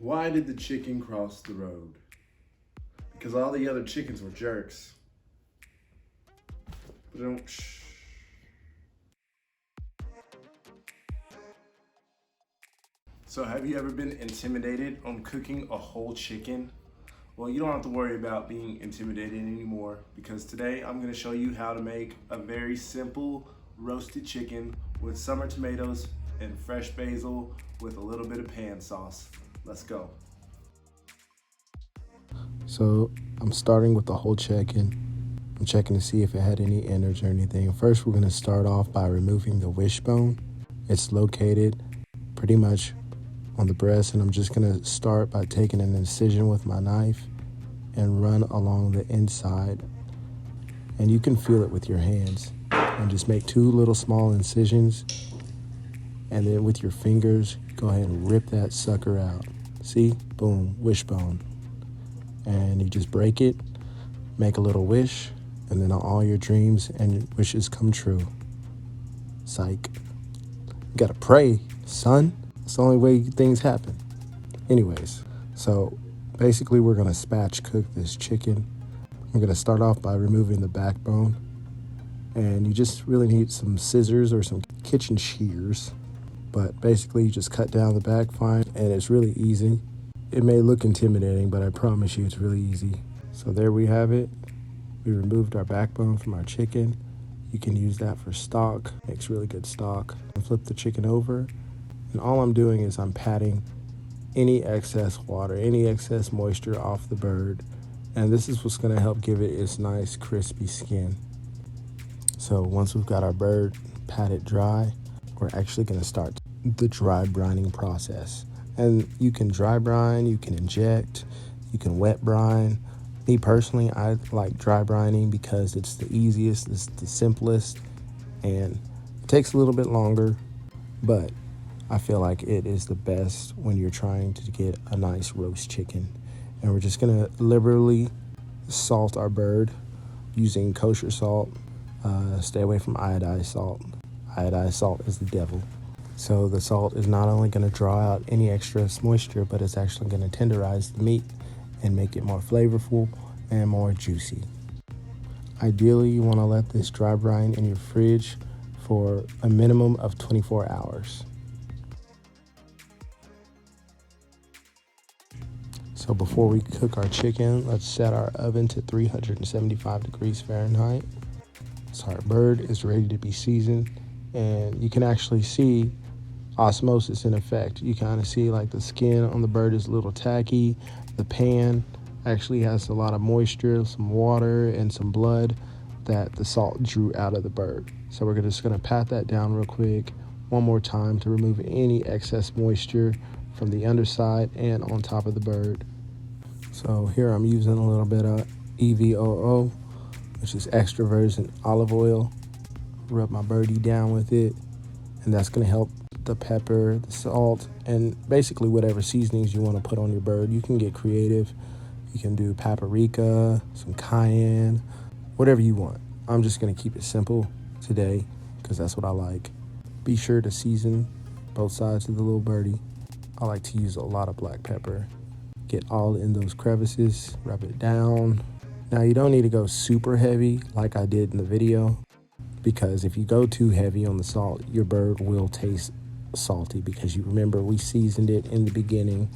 Why did the chicken cross the road? Because all the other chickens were jerks. But don't shh. So have you ever been intimidated on cooking a whole chicken? Well, you don't have to worry about being intimidated anymore because today I'm gonna show you how to make a very simple roasted chicken with summer tomatoes and fresh basil with a little bit of pan sauce. Let's go. So I'm starting with the whole chicken. I'm checking to see if it had any innards or anything. First, we're gonna start off by removing the wishbone. It's located pretty much on the breast, and I'm just gonna start by taking an incision with my knife and run along the inside. And you can feel it with your hands. And just make 2 little small incisions, and then with your fingers, go ahead and rip that sucker out. See? Boom, wishbone. And you just break it, make a little wish, and then all your dreams and wishes come true. Psych. You gotta pray, son. It's the only way things happen. Anyways, so basically we're gonna spatch cook this chicken. I'm gonna start off by removing the backbone. And you just really need some scissors or some kitchen shears. But basically you just cut down the back fine, and it's really easy. It may look intimidating, but I promise you it's really easy. So there we have it. We removed our backbone from our chicken. You can use that for stock, makes really good stock. And flip the chicken over. And all I'm doing is I'm patting any excess water, any excess moisture off the bird. And this is what's gonna help give it its nice crispy skin. So once we've got our bird patted dry, we're actually gonna start the dry brining process. And you can dry brine, you can inject, you can wet brine. Me personally, I like dry brining because it's the easiest, it's the simplest, and it takes a little bit longer, but I feel like it is the best when you're trying to get a nice roast chicken. And we're just gonna liberally salt our bird using kosher salt. Stay away from iodized salt. Iodized salt is the devil. So the salt is not only gonna draw out any extra moisture, but it's actually gonna tenderize the meat and make it more flavorful and more juicy. Ideally, you wanna let this dry brine in your fridge for a minimum of 24 hours. So before we cook our chicken, let's set our oven to 375 degrees Fahrenheit. So our bird is ready to be seasoned, and you can actually see osmosis in effect. You kind of see like the skin on the bird is a little tacky. The pan actually has a lot of moisture, some water, and some blood that the salt drew out of the bird. So we're just gonna pat that down real quick one more time to remove any excess moisture from the underside and on top of the bird. So here I'm using a little bit of EVOO, which is extra virgin olive oil. Rub my birdie down with it, and that's gonna help the pepper, the salt, and basically whatever seasonings you wanna put on your bird. You can get creative. You can do paprika, some cayenne, whatever you want. I'm just gonna keep it simple today because that's what I like. Be sure to season both sides of the little birdie. I like to use a lot of black pepper. Get all in those crevices, rub it down. Now you don't need to go super heavy like I did in the video, because if you go too heavy on the salt, your bird will taste salty, because you remember we seasoned it in the beginning.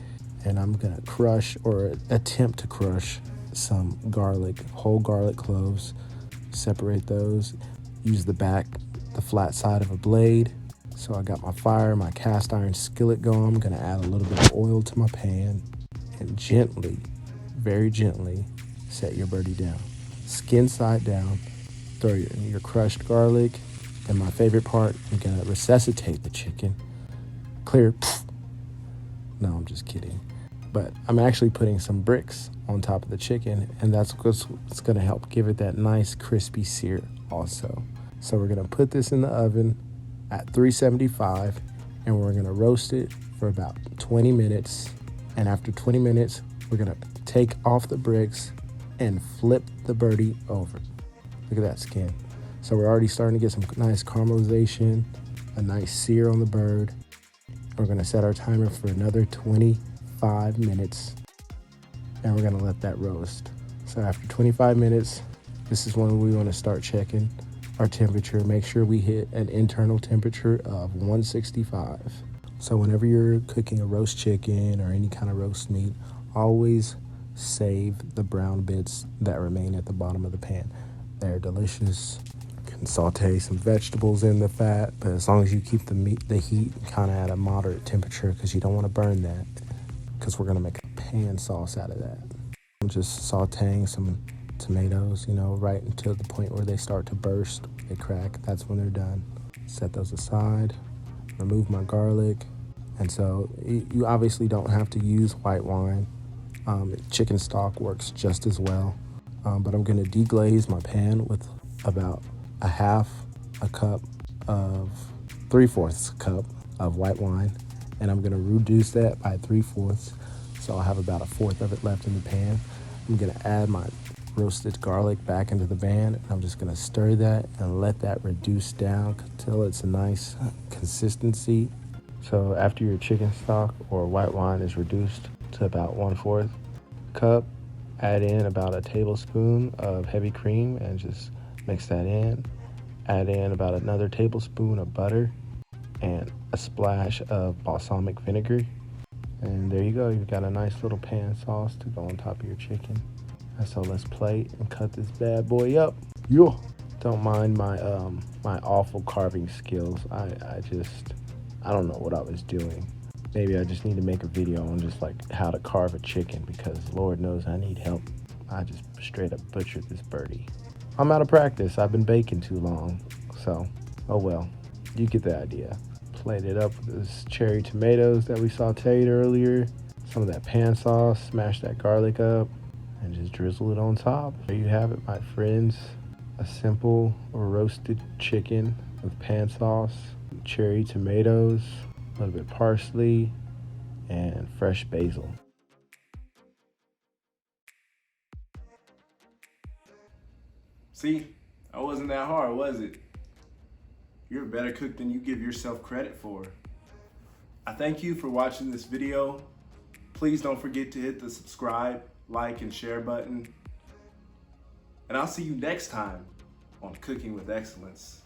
And I'm gonna crush, or attempt to crush, some garlic, whole garlic cloves. Separate those. Use the flat side of a blade. So I got my fire, my cast iron skillet going. I'm gonna add a little bit of oil to my pan and gently, very gently, set your birdie down. Skin side down. Throw your crushed garlic. And my favorite part, I'm gonna resuscitate the chicken. Clear. No, I'm just kidding. But I'm actually putting some bricks on top of the chicken, and that's what's gonna help give it that nice crispy sear also. So we're gonna put this in the oven at 375, and we're gonna roast it for about 20 minutes. And after 20 minutes, we're gonna take off the bricks and flip the birdie over. Look at that skin. So we're already starting to get some nice caramelization, a nice sear on the bird. We're gonna set our timer for another 20 25 minutes, and we're gonna let that roast. So after 25 minutes, this is when we want to start checking our temperature. Make sure we hit an internal temperature of 165. So whenever you're cooking a roast chicken or any kind of roast meat, always save the brown bits that remain at the bottom of the pan. They're delicious. You can saute some vegetables in the fat, but as long as you keep the heat kind of at a moderate temperature, because you don't want to burn that, because we're going to make a pan sauce out of that. I'm just sauteing some tomatoes, right until the point where they start to burst, they crack. That's when they're done. Set those aside, remove my garlic. And so you obviously don't have to use white wine. Chicken stock works just as well. But I'm gonna deglaze my pan with about a half a cup of 3/4 cup of white wine. And I'm gonna reduce that by 3/4. So I'll have about 1/4 of it left in the pan. I'm gonna add my roasted garlic back into the pan. And I'm just gonna stir that and let that reduce down until it's a nice consistency. So after your chicken stock or white wine is reduced to about 1/4 cup, add in about a tablespoon of heavy cream and just mix that in. Add in about another tablespoon of butter and a splash of balsamic vinegar. And there you go, you've got a nice little pan sauce to go on top of your chicken. And so let's plate and cut this bad boy up. Yo! Don't mind my my awful carving skills. I don't know what I was doing. Maybe I just need to make a video on just like how to carve a chicken, because Lord knows I need help. I just straight up butchered this birdie. I'm out of practice. I've been baking too long. So, oh well, you get the idea. Plate it up with those cherry tomatoes that we sauteed earlier. Some of that pan sauce, smash that garlic up, and just drizzle it on top. There you have it, my friends. A simple roasted chicken with pan sauce, cherry tomatoes, a little bit of parsley, and fresh basil. See, that wasn't that hard, was it? You're a better cook than you give yourself credit for. I thank you for watching this video. Please don't forget to hit the subscribe, like, and share button. And I'll see you next time on Cooking with Excellence.